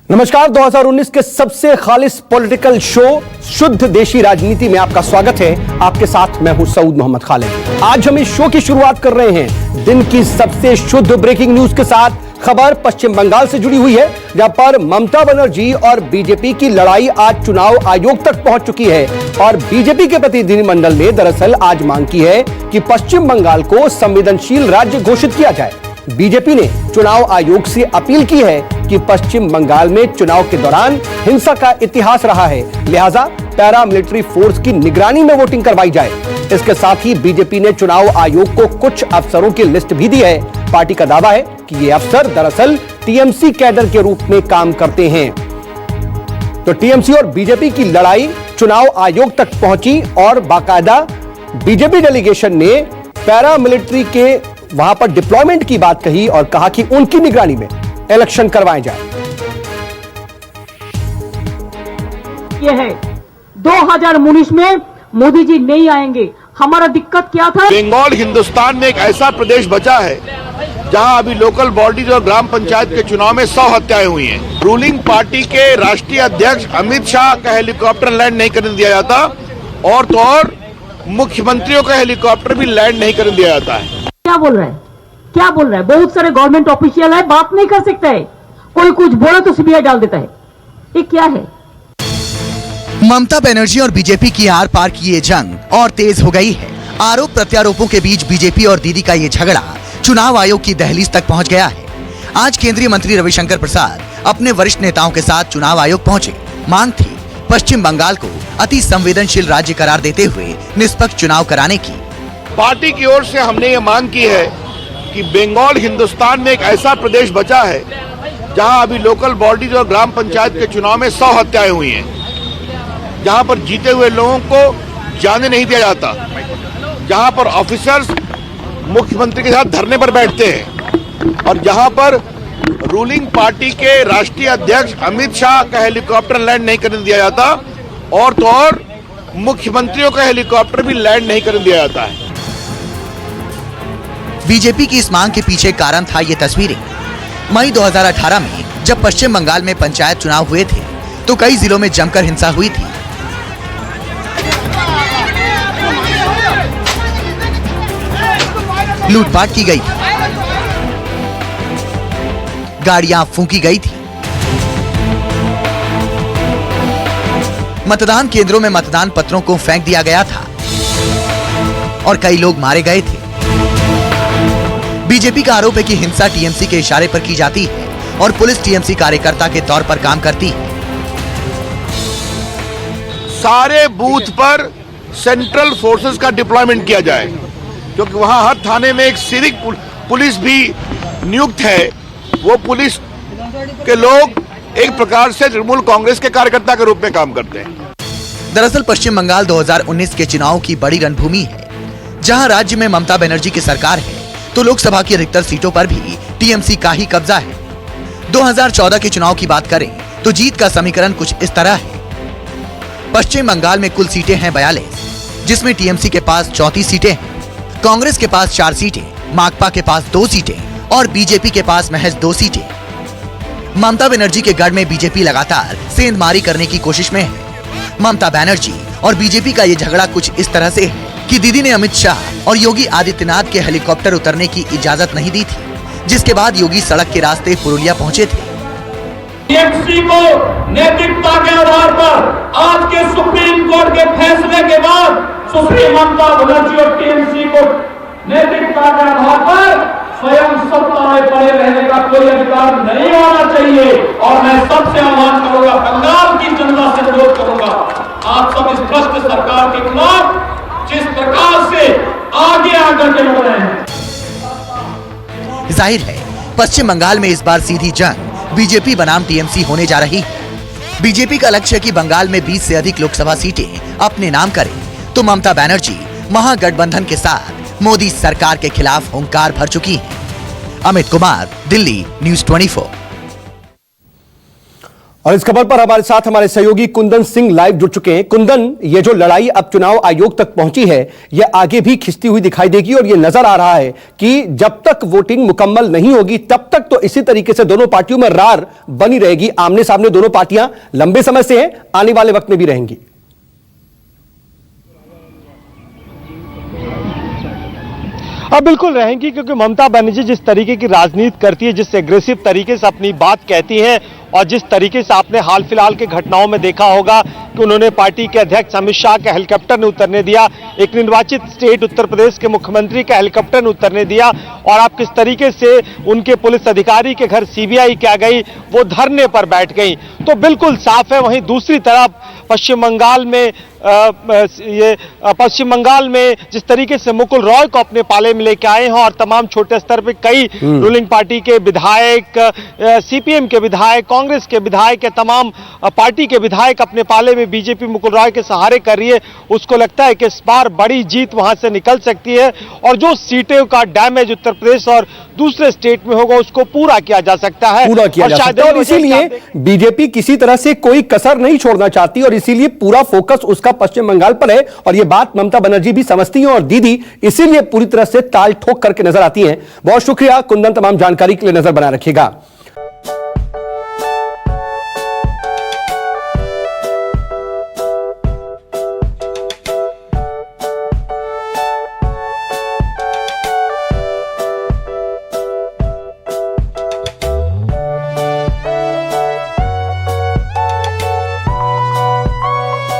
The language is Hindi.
नमस्कार। 2019 के सबसे खालिस पॉलिटिकल शो शुद्ध देशी राजनीति में आपका स्वागत है। आपके साथ मैं हूं सऊद मोहम्मद खालिद। आज हम इस शो की शुरुआत कर रहे हैं दिन की सबसे शुद्ध ब्रेकिंग न्यूज के साथ। खबर पश्चिम बंगाल से जुड़ी हुई है, जहां पर ममता बनर्जी और बीजेपी की लड़ाई आज चुनाव आयोग तक पहुंच चुकी है। और बीजेपी के प्रतिनिधिमंडल ने दरअसल आज मांग की है कि पश्चिम बंगाल को संवेदनशील राज्य घोषित किया जाए। बीजेपी ने चुनाव आयोग से अपील की है कि पश्चिम बंगाल में चुनाव के दौरान हिंसा का इतिहास रहा है, लिहाजा पैरामिलिट्री फोर्स की निगरानी में वोटिंग करवाई जाए। इसके साथ ही बीजेपी ने चुनाव आयोग को कुछ अफसरों की लिस्ट भी दी है। पार्टी का दावा है कि ये अफसर दरअसल टीएमसी कैडर के रूप में काम करते हैं। तो टीएमसी और बीजेपी की लड़ाई चुनाव आयोग तक पहुंची और बाकायदा बीजेपी डेलीगेशन ने पैरामिलिट्री के वहां पर डिप्लॉयमेंट की बात कही और कहा कि उनकी निगरानी में इलेक्शन करवाए जाए। यह है 2019 में मोदी जी नहीं आएंगे। हमारा दिक्कत क्या था? बंगाल हिंदुस्तान में एक ऐसा प्रदेश बचा है जहां अभी लोकल बॉडीज और ग्राम पंचायत के चुनाव में 100 हत्याएं हुई हैं। रूलिंग पार्टी के राष्ट्रीय अध्यक्ष अमित शाह का हेलीकॉप्टर लैंड नहीं करने दिया जाता और तो और मुख्यमंत्रियों का हेलीकॉप्टर भी लैंड नहीं करने दिया जाता है। क्या बोल रहा है? क्या बोल रहा है? बहुत सारे गवर्नमेंट ऑफिशियल है, बात नहीं कर सकता है। कोई कुछ बोले तो सीबीआई डाल देता है। ये क्या है? ममता बनर्जी और बीजेपी की आर पार की ये जंग और तेज हो गई है। आरोप प्रत्यारोपों के बीच बीजेपी और दीदी का ये झगड़ा चुनाव आयोग की दहलीज तक पहुंच गया है। आज केंद्रीय मंत्री रविशंकर प्रसाद अपने वरिष्ठ नेताओं के साथ चुनाव आयोग पहुंचे। मांग थी पश्चिम बंगाल को अति संवेदनशील राज्य करार देते हुए निष्पक्ष चुनाव कराने की। पार्टी की ओर से हमने ये मांग की है कि बंगाल हिंदुस्तान में एक ऐसा प्रदेश बचा है जहां अभी लोकल बॉडीज और ग्राम पंचायत के चुनाव में 100 हत्याएं हुई हैं, जहां पर जीते हुए लोगों को जाने नहीं दिया जाता, जहां पर ऑफिसर्स मुख्यमंत्री के साथ धरने पर बैठते हैं और जहां पर रूलिंग पार्टी के राष्ट्रीय अध्यक्ष अमित शाह का हेलीकॉप्टर लैंड नहीं करने दिया जाता और तो और मुख्यमंत्रियों का हेलीकॉप्टर भी लैंड नहीं करने दिया जाता है। बीजेपी की इस मांग के पीछे कारण था ये तस्वीरें। मई 2018 में जब पश्चिम बंगाल में पंचायत चुनाव हुए थे तो कई जिलों में जमकर हिंसा हुई थी। लूटपाट की गई थी, गाड़ियां फूंकी गई थी, मतदान केंद्रों में मतदान पत्रों को फेंक दिया गया था और कई लोग मारे गए थे। बीजेपी का आरोप है कि हिंसा टीएमसी के इशारे पर की जाती है और पुलिस टीएमसी कार्यकर्ता के तौर पर काम करती है। सारे बूथ पर सेंट्रल फोर्सेस का डिप्लॉयमेंट किया जाए, क्योंकि वहां हर थाने में एक सिविक पुलिस भी नियुक्त है। वो पुलिस के लोग एक प्रकार से तृणमूल कांग्रेस के कार्यकर्ता के रूप में काम करते हैं। दरअसल पश्चिम बंगाल 2019 के चुनाव की बड़ी रणभूमि है। जहां राज्य में ममता बनर्जी की सरकार है तो लोकसभा की अधिकतर सीटों पर भी टीएमसी का ही कब्जा है। 2014 के चुनाव की बात करें तो जीत का समीकरण कुछ इस तरह है। पश्चिम बंगाल में कुल सीटें हैं 42, जिसमें टीएमसी के पास 34 सीटें हैं, कांग्रेस के पास 4 सीटें, माकपा के पास 2 सीटें और बीजेपी के पास महज 2 सीटें। ममता बनर्जी के गढ़ में बीजेपी लगातार सेंधमारी करने की कोशिश में है। ममता बनर्जी और बीजेपी का ये झगड़ा कुछ इस तरह से है कि दीदी ने अमित शाह और योगी आदित्यनाथ के हेलीकॉप्टर उतरने की इजाजत नहीं दी थी, जिसके बाद योगी सड़क के रास्ते पुरुलिया पहुंचे थे। टीएमसी को नैतिकता के आधार पर आज के सुप्रीम कोर्ट के फैसले के बाद सुप्रीम ममता बनर्जी और टीएमसी को नैतिकता के आधार पर स्वयं सत्ता में पड़े रहने का कोई अधिकार नहीं होना चाहिए। और मैं सबसे आह्वान करूंगा, बंगाल की जनता से अनुरोध करूंगा, आप सब इस भ्रष्ट सरकार के खिलाफ जिस प्रकार से आगे आकर के लड़ रहे हैं। जाहिर है पश्चिम बंगाल में इस बार सीधी जंग बीजेपी बनाम टीएमसी होने जा रही है। बीजेपी का लक्ष्य है कि बंगाल में 20 से अधिक लोकसभा सीटें अपने नाम करे, तो ममता बनर्जी महागठबंधन के साथ मोदी सरकार के खिलाफ हुंकार भर चुकी हैं। अमित कुमार, दिल्ली, न्यूज़ 24। और इस खबर पर हमारे साथ हमारे सहयोगी कुंदन सिंह लाइव जुड़ चुके हैं। कुंदन, ये जो लड़ाई अब चुनाव आयोग तक पहुंची है, ये आगे भी खिंचती हुई दिखाई देगी और ये नजर आ रहा है कि जब तक वोटिंग मुकम्मल नहीं होगी तब तक तो इसी तरीके से दोनों पार्टियों में रार बनी रहेगी। आमने सामने दोनों पार्टियां लंबे समय से हैं, आने वाले वक्त में भी रहेंगी। अब बिल्कुल रहेंगी, क्योंकि ममता बनर्जी जिस तरीके की राजनीति करती है, जिस एग्रेसिव तरीके से अपनी बात कहती हैं और जिस तरीके से आपने हाल फिलहाल के घटनाओं में देखा होगा कि उन्होंने पार्टी के अध्यक्ष अमित शाह के हेलीकॉप्टर ने उतरने दिया, एक निर्वाचित स्टेट उत्तर प्रदेश के मुख्यमंत्री का हेलीकॉप्टर ने उतरने दिया, और आप किस तरीके से उनके पुलिस अधिकारी के घर सीबीआई क्या गई, वो धरने पर बैठ गई, तो बिल्कुल साफ है। वहीं दूसरी तरफ पश्चिम बंगाल में जिस तरीके से मुकुल रॉय को अपने पाले में लेके आए हैं और तमाम छोटे स्तर पे कई रूलिंग पार्टी के विधायक, सीपीएम के विधायक, कांग्रेस के विधायक, तमाम पार्टी के विधायक अपने पाले में बीजेपी मुकुल रॉय के सहारे कर रही है, उसको लगता है कि इस बार बड़ी जीत वहां से निकल सकती है और जो सीटें का डैमेज उत्तर प्रदेश और दूसरे स्टेट में होगा उसको पूरा किया जा सकता है, और इसीलिए बीजेपी किसी तरह से कोई कसर नहीं छोड़ना चाहती और इसीलिए पूरा फोकस उसका पश्चिम बंगाल पर है। और यह बात ममता बनर्जी भी समझती हैं और दीदी इसीलिए पूरी तरह से ताल ठोक करके नजर आती हैं। बहुत शुक्रिया कुंदन, तमाम जानकारी के लिए नजर बनाए रखिएगा।